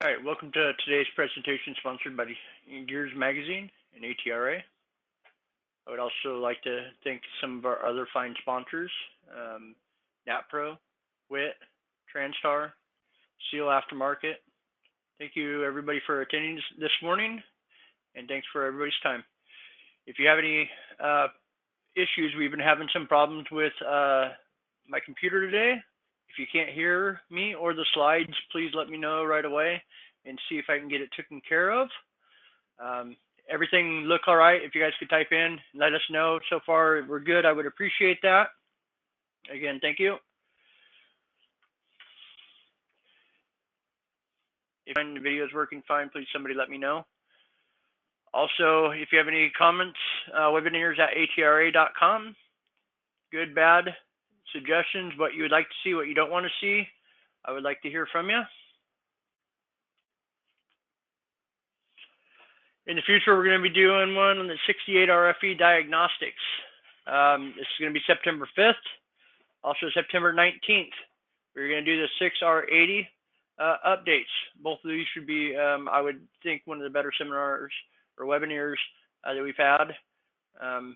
All right, welcome to today's presentation sponsored by Gears Magazine and ATRA. I would also like to thank some of our other fine sponsors, NAPRO, WIT, Transtar, Seal Aftermarket. Thank you everybody for attending this morning, and thanks for everybody's time. If you have any issues, we've been having some problems with my computer today. If you can't hear me or the slides, please let me know right away and see if I can get it taken care of. Everything look all right? If you guys could type in, let us know. So far, we're good. I would appreciate that. Again, thank you. If the video is working fine, please somebody let me know. Also, if you have any comments, webinars@atra.com. Good, bad, suggestions, what you would like to see, what you don't want to see. I would like to hear from you. In the future, we're going to be doing one on the 68 RFE diagnostics. This is going to be September 5th, also September 19th. We're going to do the 6R80 updates. Both of these should be, I would think, one of the better seminars or webinars that we've had on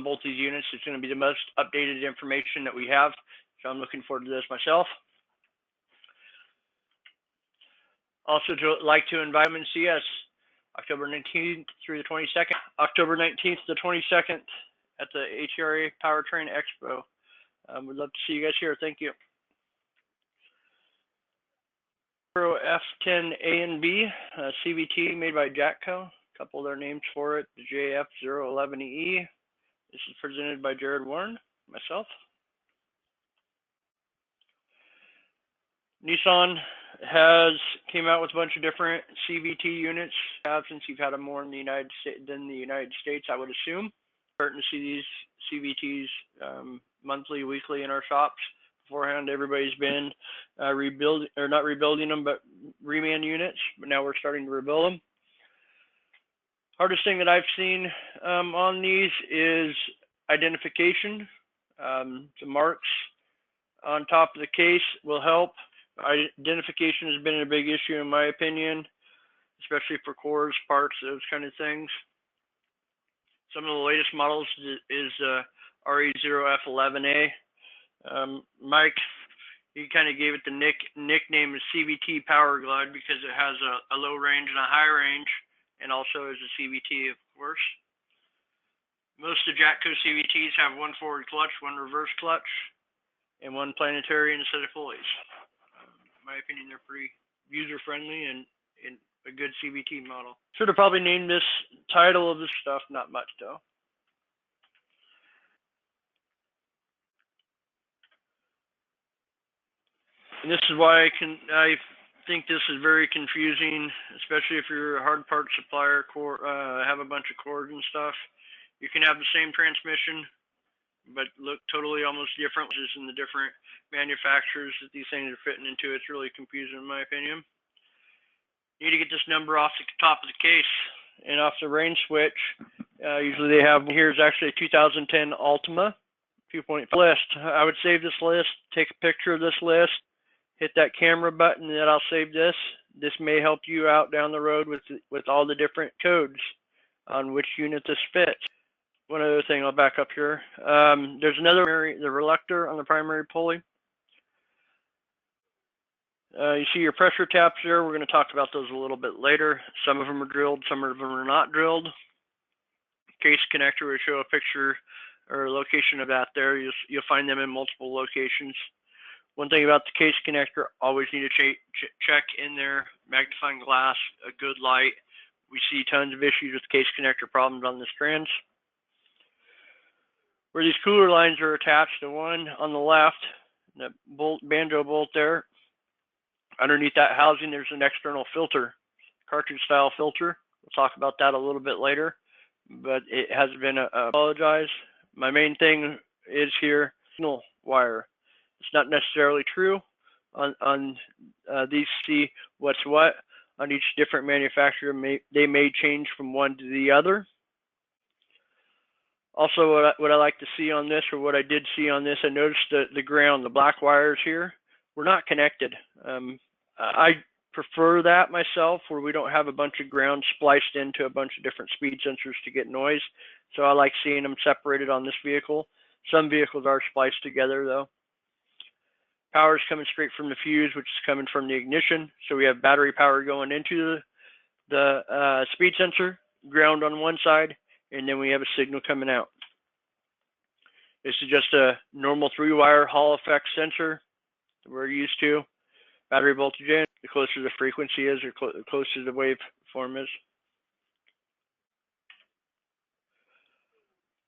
both these units. It's going to be the most updated information that we have, so I'm looking forward to this myself. Also, like to invite them and see us October 19th through the 22nd, October 19th to the 22nd at the ATRA Powertrain Expo. We'd love to see you guys here. Thank you. RE0F10A and B, CVT made by Jatco. A couple of their names for it, the JF011E. This is presented by Jared Warren, myself. Nissan came out with a bunch of different CVT units. Since you've had them more in the United States, I would assume. Starting to see these CVTs monthly, weekly in our shops. Beforehand, everybody's been not rebuilding them, but reman units. But now we're starting to rebuild them. Hardest thing that I've seen on these is identification. The marks on top of the case will help. Identification has been a big issue in my opinion, especially for cores, parts, those kind of things. Some of the latest models is RE0F10A. Mike, he kind of gave it the nickname of CVT Power Glide because it has a low range and a high range, and also is a CVT, of course. Most of Jatco CVTs have one forward clutch, one reverse clutch, and one planetary instead of pulleys. In my opinion, they're pretty user-friendly and a good CVT model. Should have probably named this title of this stuff, not much though. And this is why I think this is very confusing, especially if you're a hard part supplier, have a bunch of cords and stuff. You can have the same transmission, but look totally almost different, just in the different manufacturers that these things are fitting into. It's really confusing in my opinion. You need to get this number off the top of the case and off the range switch. Usually they have, here's actually a 2010 Altima 2.5 list. I would save this list, take a picture of this list, hit that camera button, and then I'll save this. This may help you out down the road with all the different codes on which unit this fits. One other thing, I'll back up here. There's another, the reluctor on the primary pulley. You see your pressure taps there. We're going to talk about those a little bit later. Some of them are drilled, some of them are not drilled. Case connector will show a picture or a location of that there. You'll find them in multiple locations. One thing about the case connector, always need to check in there, magnifying glass, a good light. We see tons of issues with case connector problems on the strands. Where these cooler lines are attached, the one on the left, that banjo bolt there, underneath that housing, there's an external filter, cartridge style filter. We'll talk about that a little bit later, but it has been apologize. My main thing is here, signal wire. It's not necessarily true on these, see what's what on each different manufacturer. They may change from one to the other. Also, what I like to see on this, or what I did see on this, I noticed the ground, the black wires here, were not connected. I prefer that myself, where we don't have a bunch of ground spliced into a bunch of different speed sensors to get noise. So I like seeing them separated on this vehicle. Some vehicles are spliced together though. Power is coming straight from the fuse, which is coming from the ignition. So we have battery power going into the speed sensor, ground on one side, and then we have a signal coming out. This is just a normal 3-wire Hall effect sensor that we're used to. Battery voltage in, the closer the frequency is, or the closer the waveform is.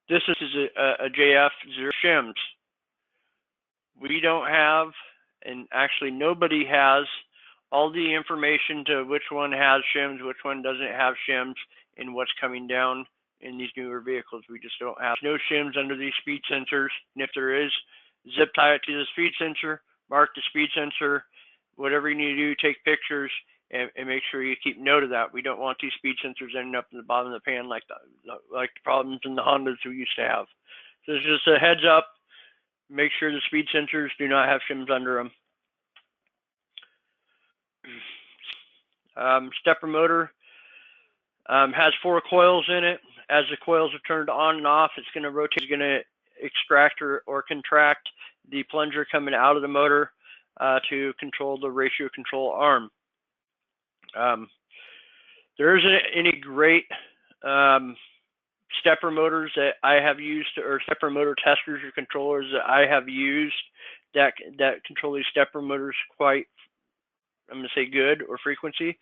This is a JF0 shims. We don't have, and actually nobody has, all the information to which one has shims, which one doesn't have shims, and what's coming down in these newer vehicles. We just don't have no shims under these speed sensors. And if there is, zip tie it to the speed sensor, mark the speed sensor, whatever you need to do, take pictures, and make sure you keep note of that. We don't want these speed sensors ending up in the bottom of the pan like the problems in the Hondas we used to have. So it's just a heads up. Make sure the speed sensors do not have shims under them. Stepper motor has 4 coils in it. As the coils are turned on and off, it's going to rotate. It's going to extract or contract the plunger coming out of the motor to control the ratio control arm. There isn't any great stepper motors that I have used, or stepper motor testers or controllers that I have used that control these stepper motors quite, I'm going to say, good, or frequency.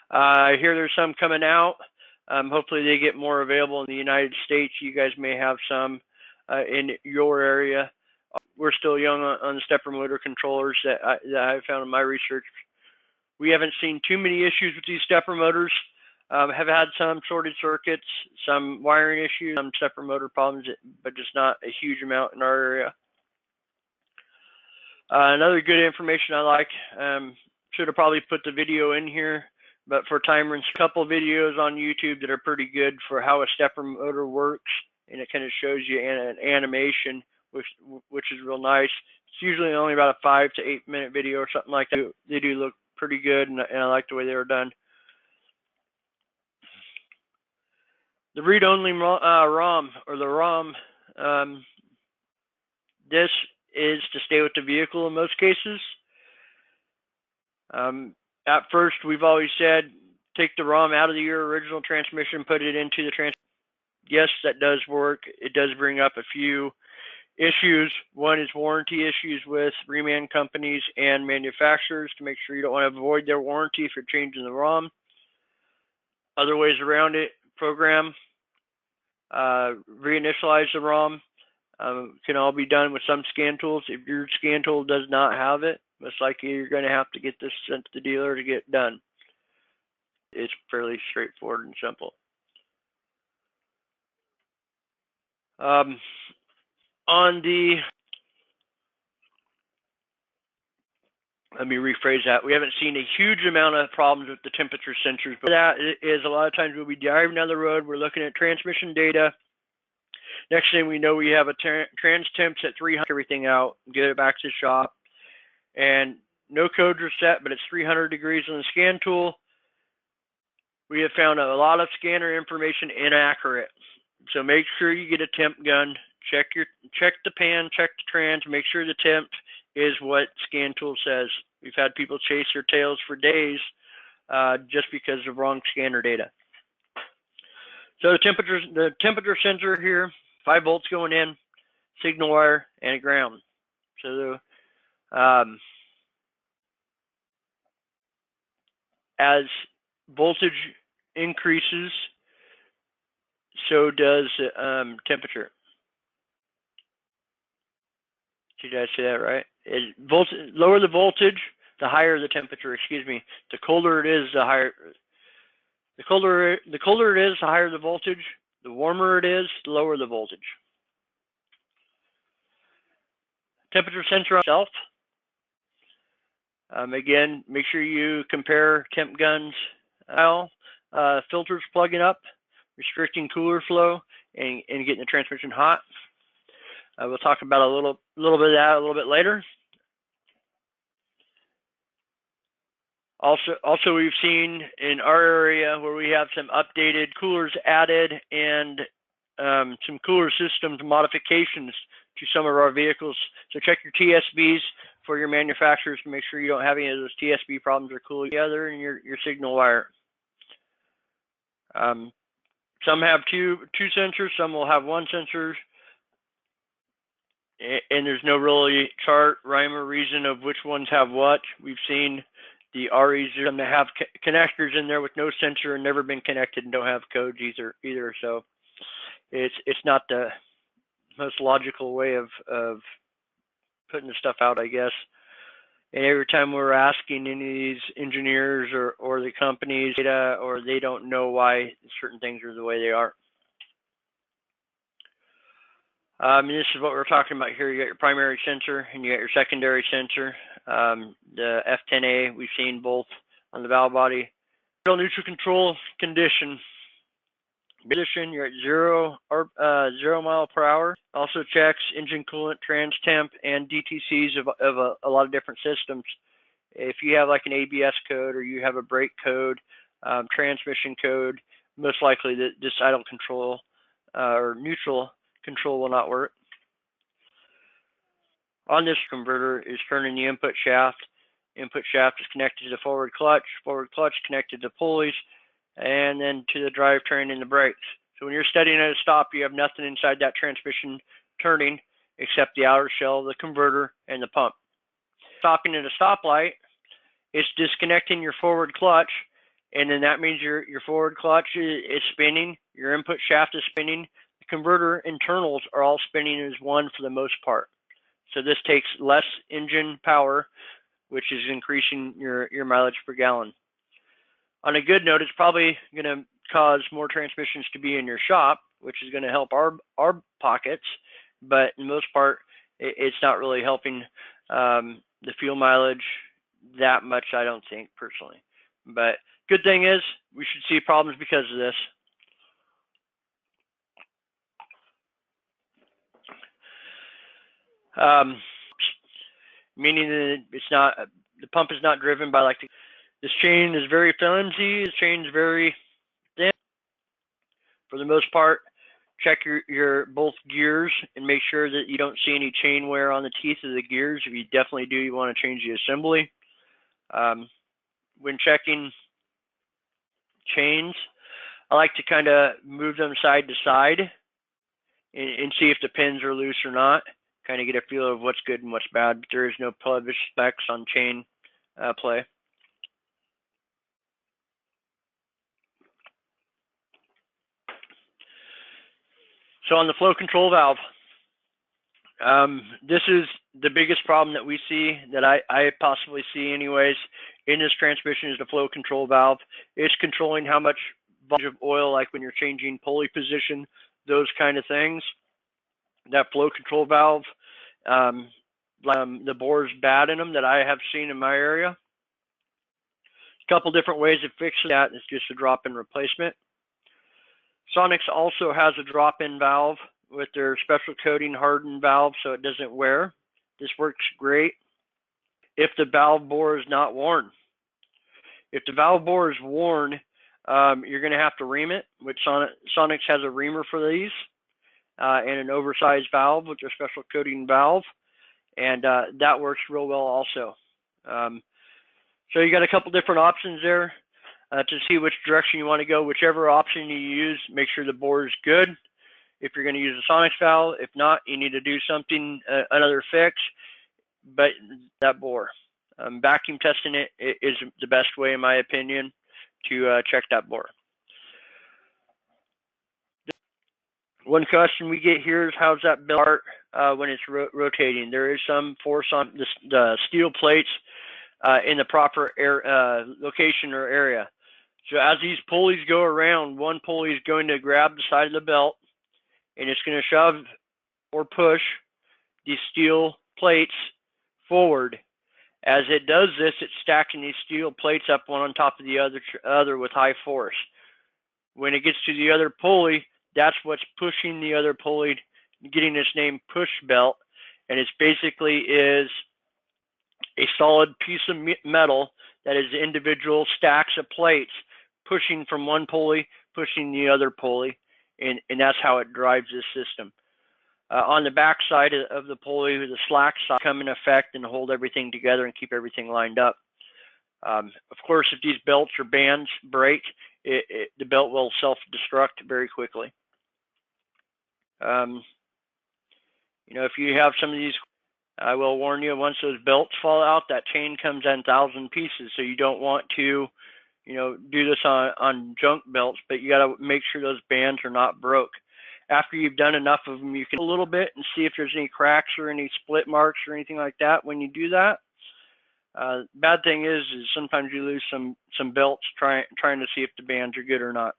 I hear there's some coming out. Hopefully they get more available in the United States. You guys may have some in your area. We're still young on the stepper motor controllers that I found in my research. We haven't seen too many issues with these stepper motors. Have had some shorted circuits, some wiring issues, some stepper motor problems, but just not a huge amount in our area. Another good information I like, should have probably put the video in here, but for timer, a couple videos on YouTube that are pretty good for how a stepper motor works, and it kind of shows you an animation, which is real nice. It's usually only about a 5 to 8 minute video or something like that. They do look pretty good, and I like the way they were done. The read-only ROM, or the ROM, this is to stay with the vehicle in most cases. At first, we've always said, take the ROM out of your original transmission, put it into the transmission. Yes, that does work. It does bring up a few issues. One is warranty issues with reman companies and manufacturers, to make sure you don't want to avoid their warranty if you're changing the ROM. Other ways around it: program, reinitialize the ROM. Can all be done with some scan tools. If your scan tool does not have it, most likely you're going to have to get this sent to the dealer to get done. It's fairly straightforward and simple. Let me rephrase that. We haven't seen a huge amount of problems with the temperature sensors, but that is, a lot of times we'll be driving down the road, we're looking at transmission data. Next thing we know, we have a trans temps at 300, everything out, get it back to the shop, and no codes are set, but it's 300 degrees on the scan tool. We have found a lot of scanner information inaccurate. So make sure you get a temp gun, check the pan, check the trans, make sure the temp is what scan tool says. We've had people chase their tails for days just because of wrong scanner data. So the temperature sensor here, 5 volts going in, signal wire, and a ground. So as voltage increases, so does temperature. Did I say that right? Lower the voltage, the higher the temperature. Excuse me. The colder it is, the higher. The colder it is, the higher the voltage. The warmer it is, the lower the voltage. Temperature sensor itself. Again, make sure you compare temp guns. Filters plugging up, restricting cooler flow, and getting the transmission hot. We'll talk about a little bit of that a little bit later. Also, we've seen in our area where we have some updated coolers added and some cooler systems modifications to some of our vehicles. So check your TSBs for your manufacturers to make sure you don't have any of those TSB problems or cooling together in your signal wire. Some have two sensors, some will have one sensor, and there's no really chart, rhyme, or reason of which ones have what. We've seen the RE0 that have connectors in there with no sensor and never been connected and don't have codes either. So it's not the most logical way of putting the stuff out, I guess. And every time we're asking any of these engineers or the companies data, or they don't know why certain things are the way they are. This is what we're talking about here. You got your primary sensor and you got your secondary sensor. The F10A, we've seen both on the valve body. Neutral control condition. You're at 0 mile per hour. Also checks engine coolant, trans temp, and DTCs of a lot of different systems. If you have like an ABS code or you have a brake code, transmission code, most likely this idle control or neutral control will not work. On this converter is turning the input shaft. Input shaft is connected to the forward clutch connected to pulleys, and then to the drivetrain and the brakes. So when you're steadying at a stop, you have nothing inside that transmission turning except the outer shell of the converter and the pump. Stopping at a stoplight, it's disconnecting your forward clutch, and then that means your forward clutch is spinning, your input shaft is spinning, the converter internals are all spinning as one for the most part. So this takes less engine power, which is increasing your mileage per gallon. On a good note, it's probably going to cause more transmissions to be in your shop, which is going to help our pockets, but in most part, it's not really helping the fuel mileage that much, I don't think, personally. But good thing is, we should see problems because of this. Meaning that it's not, the pump is not driven by like this chain is very flimsy, this chain is very thin. For the most part, check your both gears and make sure that you don't see any chain wear on the teeth of the gears. If you definitely do, you want to change the assembly. When checking chains, I like to kind of move them side to side and see if the pins are loose or not. Kind of get a feel of what's good and what's bad. But there is no published specs on chain play. So on the flow control valve, this is the biggest problem that we see, that I possibly see anyways, in this transmission is the flow control valve. It's controlling how much volume of oil, like when you're changing pulley position, those kind of things. That flow control valve, the bores bad in them that I have seen in my area. A couple different ways of fixing that. It's just a drop-in replacement. Sonics also has a drop-in valve with their special coating hardened valve so it doesn't wear. This works great if the valve bore is not worn. If the valve bore is worn, you're going to have to ream it, which Sonics has a reamer for these, and an oversized valve with their special coating valve, and that works real well also. So you got a couple different options there to see which direction you want to go. Whichever option you use, make sure the bore is good. If you're going to use a Sonics valve, if not, you need to do something, another fix, but that bore. Vacuum testing it is the best way, in my opinion, to check that bore. One question we get here is, how's that built when it's rotating? There is some force on the steel plates in the proper location or area. So as these pulleys go around, one pulley is going to grab the side of the belt, and it's going to shove or push these steel plates forward. As it does this, it's stacking these steel plates up one on top of the other with high force. When it gets to the other pulley, that's what's pushing the other pulley, getting its name push belt, and it basically is a solid piece of metal That is individual stacks of plates pushing from one pulley, pushing the other pulley, and that's how it drives this system. On the back side of the pulley, the slack side come in effect and hold everything together and keep everything lined up. Of course, if these belts or bands break, the belt will self-destruct very quickly. You know, if you have some of these, I will warn you, once those belts fall out, that chain comes in 1,000 pieces. So you don't want to, you know, do this on junk belts, but you got to make sure those bands are not broke. After you've done enough of them, you can a little bit and see if there's any cracks or any split marks or anything like that when you do that. Bad thing is sometimes you lose some belts trying to see if the bands are good or not.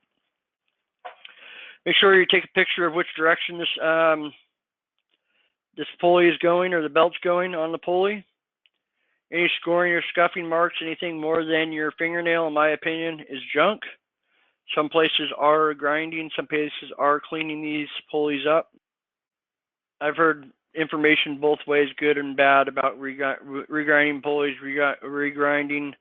Make sure you take a picture of which direction this pulley is going or the belt's going on the pulley. Any scoring or scuffing marks, anything more than your fingernail, in my opinion, is junk. Some places are grinding, some places are cleaning these pulleys up. I've heard information both ways, good and bad, about regrinding pulleys, regrinding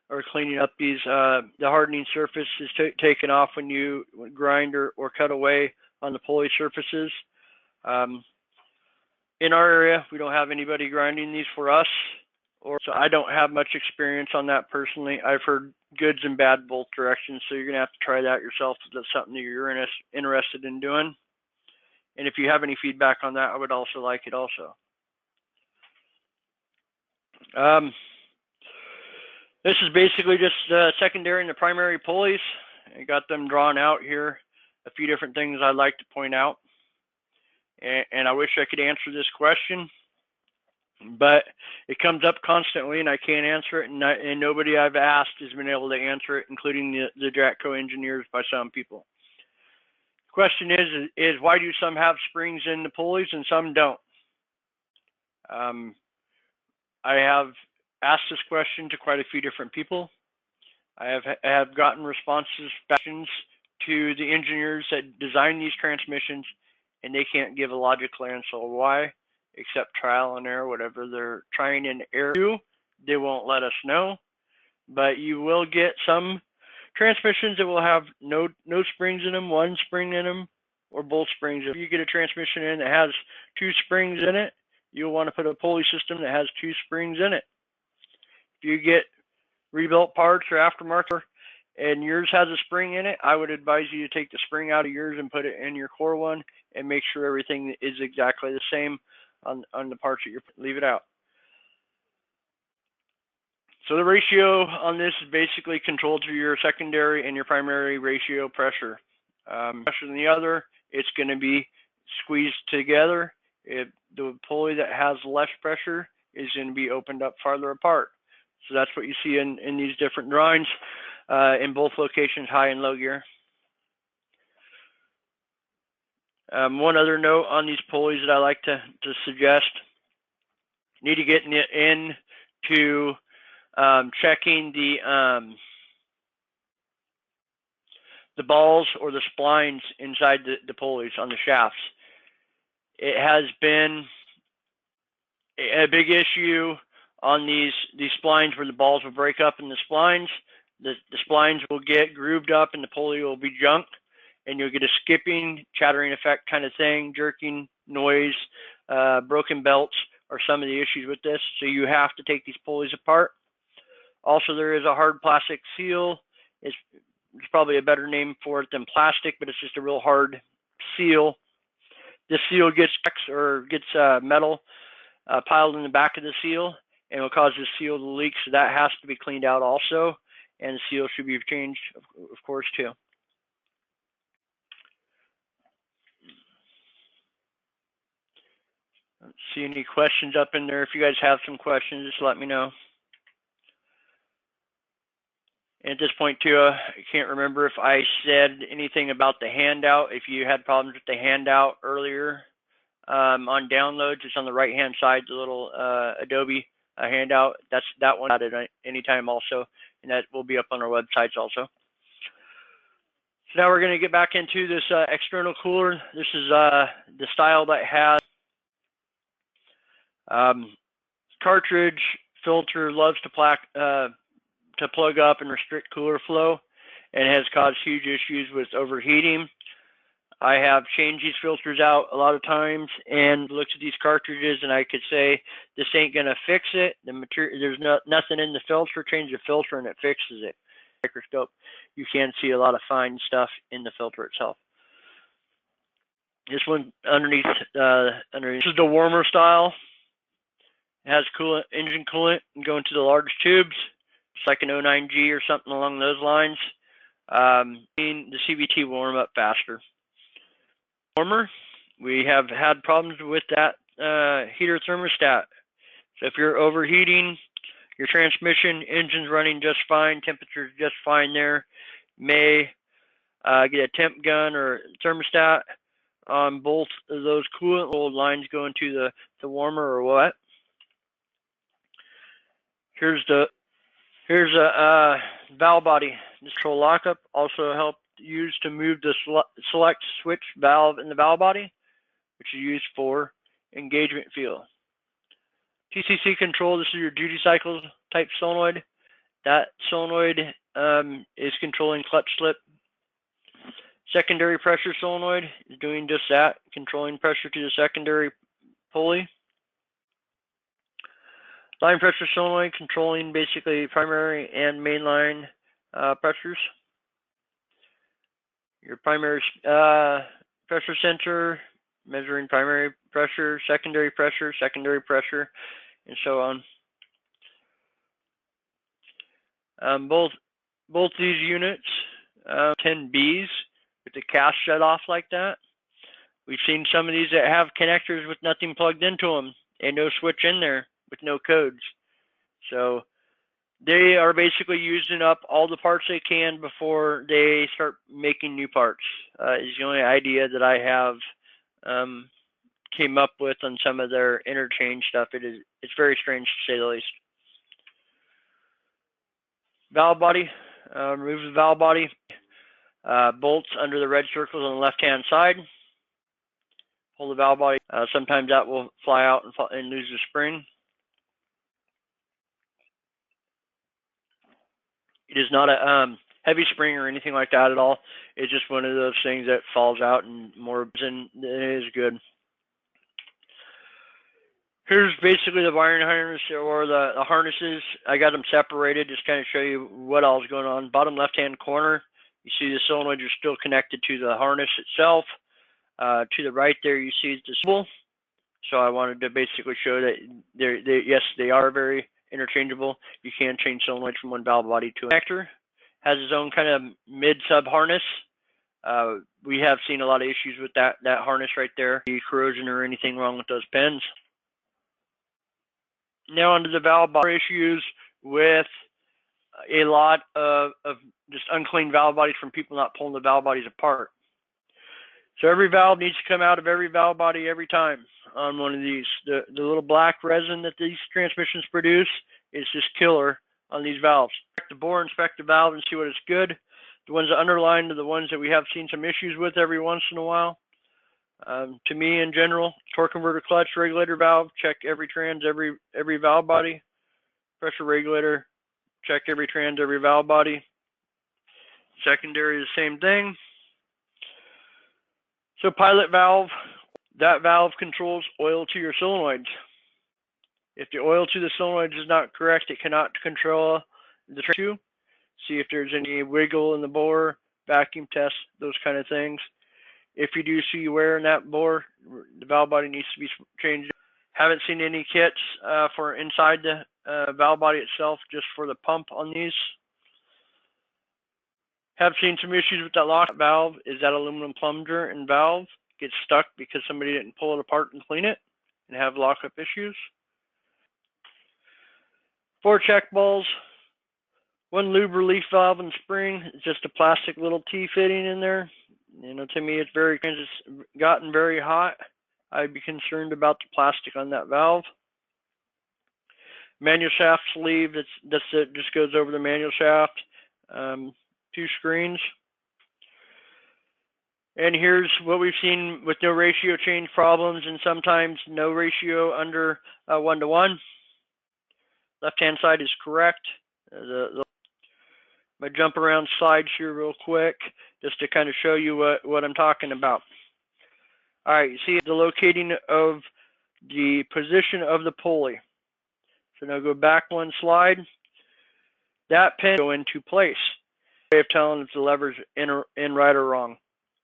or cleaning up these. The hardening surface is taken off when you grind or cut away on the pulley surfaces. In our area, we don't have anybody grinding these for us, so I don't have much experience on that personally. I've heard goods and bad both directions, so you're going to have to try that yourself if that's something that you're interested in doing. And if you have any feedback on that, I would also like it also. This is basically just the secondary and the primary pulleys. I got them drawn out here. A few different things I'd like to point out. And I wish I could answer this question, but it comes up constantly and I can't answer it, and nobody I've asked has been able to answer it, including the Dratco engineers by some people. The question is why do some have springs in the pulleys and some don't? I have asked this question to quite a few different people. I have gotten responses to the engineers that design these transmissions, and they can't give a logical answer why, except trial and error. Whatever they're trying and error to, they won't let us know. But you will get some transmissions that will have no springs in them, one spring in them, or both springs. If you get a transmission in that has 2 springs in it, you'll want to put a pulley system that has 2 springs in it. If you get rebuilt parts or aftermarket and yours has a spring in it, I would advise you to take the spring out of yours and put it in your core one and make sure everything is exactly the same on the parts that you leave it out. So the ratio on this is basically controlled through your secondary and your primary ratio pressure. Pressure than the other, it's going to be squeezed together. If the pulley that has less pressure is going to be opened up farther apart. So that's what you see in these different drawings in both locations, high and low gear. One other note on these pulleys that I like to suggest, you need to get into checking the balls or the splines inside the pulleys on the shafts. It has been a big issue on these splines where the balls will break up in the splines. The splines will get grooved up and the pulley will be junk, and you'll get a skipping, chattering effect kind of thing, jerking, noise, broken belts are some of the issues with this. So you have to take these pulleys apart. Also, there is a hard plastic seal. It's probably a better name for it than plastic, but it's just a real hard seal. This seal gets metal piled in the back of the seal, and will cause the seal to leak, so that has to be cleaned out also, and the seal should be changed, of course, too. I don't see any questions up in there. If you guys have some questions, just let me know. And at this point, too, I can't remember if I said anything about the handout. If you had problems with the handout earlier on downloads, it's on the right-hand side, the little Adobe handout. That one added anytime also, and that will be up on our websites also. So now we're going to get back into this external cooler. This is the style that has cartridge filter, loves to to plug up and restrict cooler flow, and has caused huge issues with overheating. I have changed these filters out a lot of times and looked at these cartridges, and I could say this ain't gonna fix it. The material, there's nothing in the filter. Change the filter and it fixes it. Microscope, you can see a lot of fine stuff in the filter itself. This one underneath, this is the warmer style. It has coolant, engine coolant, and go into the large tubes, just like an 09G or something along those lines. The CVT warm up faster. Warmer, we have had problems with that heater thermostat. So if you're overheating your transmission, engine's running just fine, temperature's just fine there, may get a temp gun or thermostat on both of those coolant lines going to the warmer or what. Here's a valve body. This control lockup also helped used to move the select switch valve in the valve body, which is used for engagement feel. TCC control, this is your duty cycle type solenoid. That solenoid is controlling clutch slip. Secondary pressure solenoid is doing just that, controlling pressure to the secondary pulley. Line pressure solenoid controlling basically primary and mainline pressures. Your primary pressure sensor measuring primary pressure, secondary pressure, and so on. Both these units 10Bs with the cast shut off like that. We've seen some of these that have connectors with nothing plugged into them and no switch in there with no codes. So they are basically using up all the parts they can before they start making new parts. Is the only idea that I have came up with on some of their interchange stuff. It's very strange to say the least. Valve body, remove the valve body. Bolts under the red circles on the left-hand side. Hold the valve body. Sometimes that will fly out and lose the spring. It is not a heavy spring or anything like that at all. It's just one of those things that falls out and more than it is good. Here's basically the wiring harness or the harnesses. I got them separated, just kind of show you what all is going on. Bottom left-hand corner, you see the solenoids are still connected to the harness itself. To the right there, you see the symbol. So I wanted to basically show that yes, they are very interchangeable. You can change solenoids from one valve body to another. Connector has its own kind of mid-sub harness. We have seen a lot of issues with that harness right there. No corrosion or anything wrong with those pins. Now onto the valve body issues with a lot of just unclean valve bodies from people not pulling the valve bodies apart. So every valve needs to come out of every valve body every time on one of these. The little black resin that these transmissions produce is just killer on these valves. Inspect the bore, inspect the valve, and see what is good. The ones that underlined are the ones that we have seen some issues with every once in a while. To me, in general, torque converter, clutch, regulator valve, check every trans, every valve body. Pressure regulator, check every trans, every valve body. Secondary is the same thing. So pilot valve, that valve controls oil to your solenoids. If the oil to the solenoids is not correct, it cannot control the transmission. See if there's any wiggle in the bore, vacuum test, those kind of things. If you do see wear in that bore, the valve body needs to be changed. Haven't seen any kits for inside the valve body itself, just for the pump on these. Have seen some issues with that lock valve. Is that aluminum plunger and valve gets stuck because somebody didn't pull it apart and clean it and have lockup issues. 4 check balls. 1 lube relief valve and spring. It's just a plastic little T fitting in there. You know, to me, it's gotten very hot. I'd be concerned about the plastic on that valve. Manual shaft sleeve. That's it. Just goes over the manual shaft. 2 screens. And here's what we've seen with no ratio change problems, and sometimes no ratio under 1:1. Left-hand side is correct. I'm going to jump around slides here real quick just to kind of show you what I'm talking about. All right, you see the locating of the position of the pulley. So now go back one slide. That pin go into place. Way of telling if the lever's in right or wrong.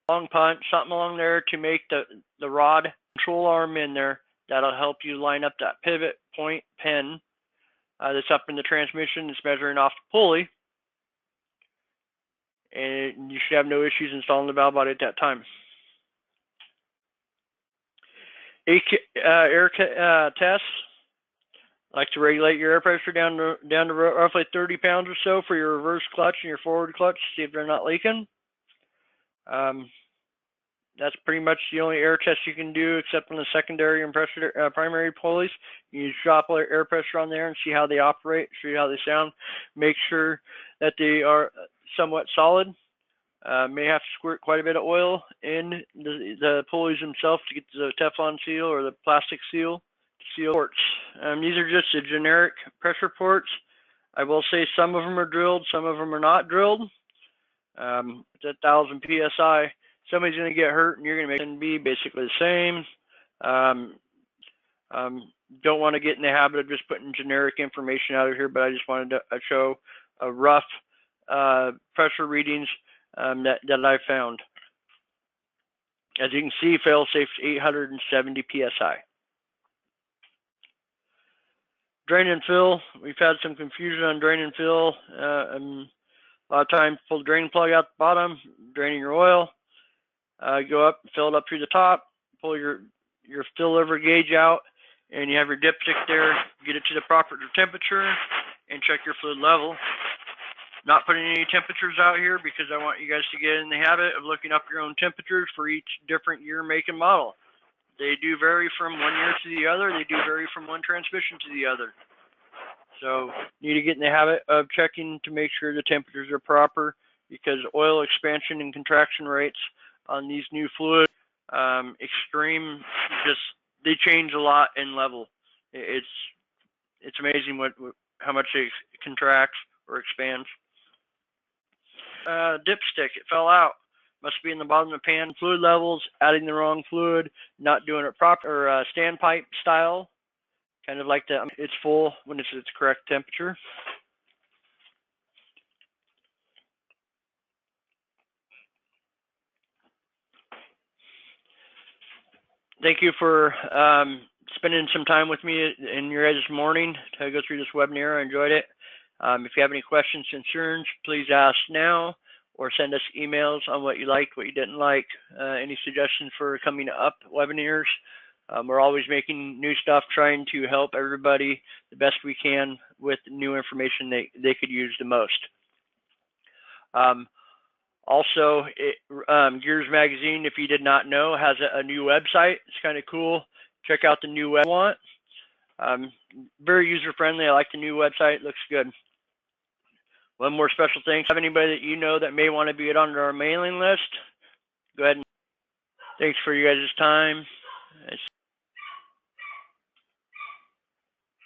Long punch, something along there to make the rod control arm in there. That'll help you line up that pivot point pin that's up in the transmission. It's measuring off the pulley. And you should have no issues installing the valve body at that time. Air tests. Like to regulate your air pressure down to roughly 30 pounds or so for your reverse clutch and your forward clutch. See if they're not leaking. That's pretty much the only air test you can do, except on the secondary and primary pulleys. You drop air pressure on there and see how they operate, see how they sound. Make sure that they are somewhat solid. May have to squirt quite a bit of oil in the pulleys themselves to get the Teflon seal or the plastic seal to seal ports. These are just the generic pressure ports. I will say some of them are drilled, some of them are not drilled. It's 1,000 psi. Somebody's going to get hurt, and you're going to make it be basically the same. Don't want to get in the habit of just putting generic information out of here, but I just wanted to show a rough pressure readings that I found. As you can see, fail-safe 870 psi. Drain and fill. We've had some confusion on drain and fill. A lot of times, pull the drain plug out the bottom, draining your oil. Go up, fill it up through the top, pull your fill lever gauge out, and you have your dipstick there. Get it to the proper temperature, and check your fluid level. Not putting any temperatures out here because I want you guys to get in the habit of looking up your own temperatures for each different year, make, and model. They do vary from one year to the other. They do vary from one transmission to the other. So you need to get in the habit of checking to make sure the temperatures are proper, because oil expansion and contraction rates on these new fluids, extreme, they change a lot in level. It's amazing how much it contracts or expands. Dipstick, it fell out. Must be in the bottom of the pan. Fluid levels, adding the wrong fluid, not doing it proper, or standpipe style, kind of like it's full when it's its correct temperature. Thank you for spending some time with me in your guys' morning to go through this webinar. I enjoyed it. If you have any questions, concerns, please ask now or send us emails on what you liked, what you didn't like, any suggestions for coming up webinars. We're always making new stuff, trying to help everybody the best we can with new information they could use the most. Also, Gears Magazine, if you did not know, has a new website. It's kind of cool. Check out the new website. Very user-friendly. I like the new website. It looks good. One more special thanks. Have anybody that you know that may want to be on our mailing list? Go ahead. Thanks for you guys' time.